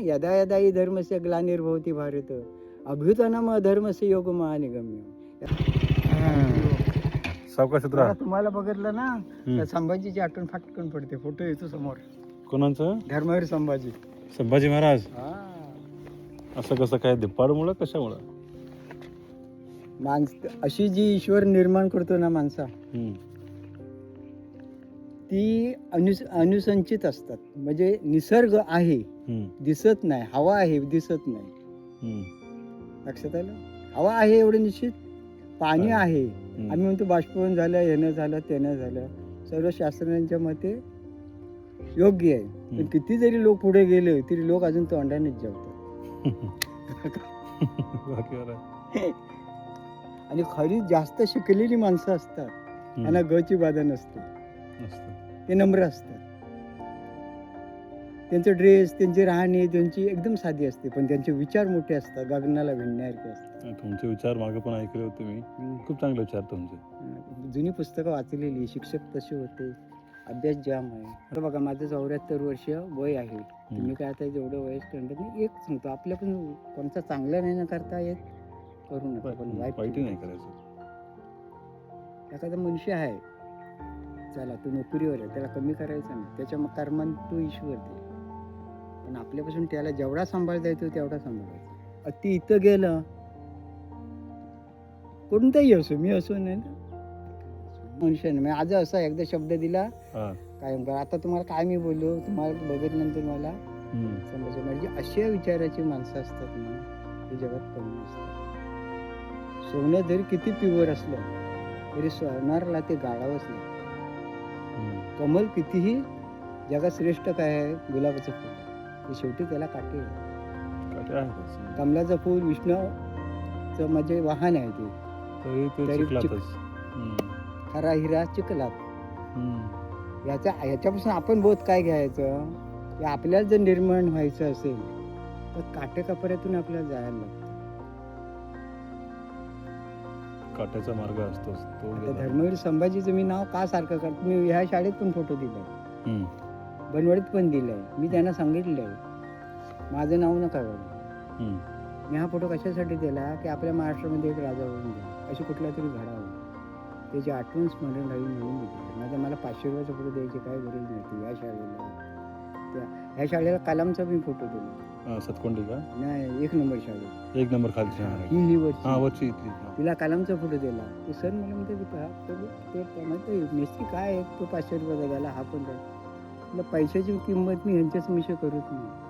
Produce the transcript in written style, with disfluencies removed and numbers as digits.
यदा यदा हि धर्मस्य ग्लानिर्भवति भारत अभ्युत्थानम् अधर्मस्य योगमहा निगम्य. सावकाश जरा तुम्हाला बघितलं ना तर संभाजीची आठवण फाटकन पडते. फोटो येतो समोर. कोणाचं? धर्मवीर संभाजी. संभाजी महाराज. हा. असं कसं काय? दिप्पाडमुळं कशामुळं? अशी जी ईश्वर निर्माण करतो ना माणसा ती अनुसंचित असतात. म्हणजे निसर्ग आहे दिसत नाही, हवा आहे दिसत नाही. लक्षात आलं? हवा आहे एवढं निश्चित, पाणी आहे. आम्ही म्हणतो बाष्पीभवन झालं, हेनं झालं, त्यानं झालं. सर्व शास्त्रज्ञांच्या मते योग्य आहे. पण किती जरी लोक पुढे गेले तरी लोक अजून तोंडानेच जेवतात. आणि खरी जास्त शिकलेली माणसं असतात त्यांना गची बाधा नसते. ते नम्र असतात. त्यांचं ड्रेस, त्यांची राहणी, त्यांची एकदम साधी असते, पण त्यांचे विचार मोठे असतात, गगनाला भिडण्यासारखे असतात. तुमचे विचार मागे पण ऐकले होते मी. खूप चांगले विचार तुमचे. जुनी पुस्तकं वाचलेली, शिक्षक तसे होते, अभ्यास जाम आहे. आता बघा माझं 74 वर्ष वय आहे. तुम्ही काय आता जेवढं वयस्क नाही, एक सांगतो आपल्या पण कोणता चांगला नाही ना करता येत करू नका, पण वाईट नाही करायचं. एखादा मनुष्य आहे, चला तू नोकरीवर आहे, त्याला कमी करायचं नाही, त्याच्या कर्मात तू ईश्वर दे. पण आपल्यापासून त्याला जेवढा सांभाळता येतो तेवढा सांभाळायचा. अति इथं गेलं, कोणताही असो, मी असो नाही ना मनुष्याने. मी आज असा एकदा शब्द दिला कायम. आता तुम्हाला काय मी बोललो, तुम्हाला बघितल्यानंतर मला समजलं. म्हणजे अशा विचाराची माणसं असतात ना, हे जगात कमी असतात. सोनं जरी किती प्युअर असलं तरी सोनारला ते गाडावंच नाही. कमल कितीही जगात श्रेष्ठ काय आहे, गुलाबाचं फूल, शेवटी त्याला काटे आहे. कमलाचं फूल विष्णूचं म्हणजे वाहन आहे ते, खरा हिरा चिखलात. याच्यापासून आपण बोध काय घ्यायचं, की आपल्याला जर निर्माण व्हायचं असेल तर काटेकापर्यातून आपल्याला जायला लागतं. काट्याचा मार्ग असतोच तो. धर्मवीर संभाजीचं मी नाव का सारखं करतो, मी ह्या शाळेत पण फोटो दिलाय, बनवडीत पण दिलाय. मी त्यांना सांगितलंय माझं नाव नका करू. मी हा फोटो कशासाठी दिला, की आपल्या महाराष्ट्रामध्ये एक राजा होऊन गेला, अशी कुठला तरी घडावं, त्याची आठवण स्मरण राहील म्हणून दिली. नाही तर मला 500 रुपयाचा फोटो द्यायची काय गरज नव्हती. या शाळेला, ह्या शाळेला कलामचा मी फोटो दिला. सतकोंडी का? नाही, 1 नंबर शाळेत, 1 नंबर खालची ही वरची तिला कलामचा फोटो दिला. ते सर मला म्हणते मेस्त्री काय आहे, तो 500 रुपयाचा गेला, हा पण काय. पैशाची किंमत मी ह्यांच्याच मिशो करत नाही.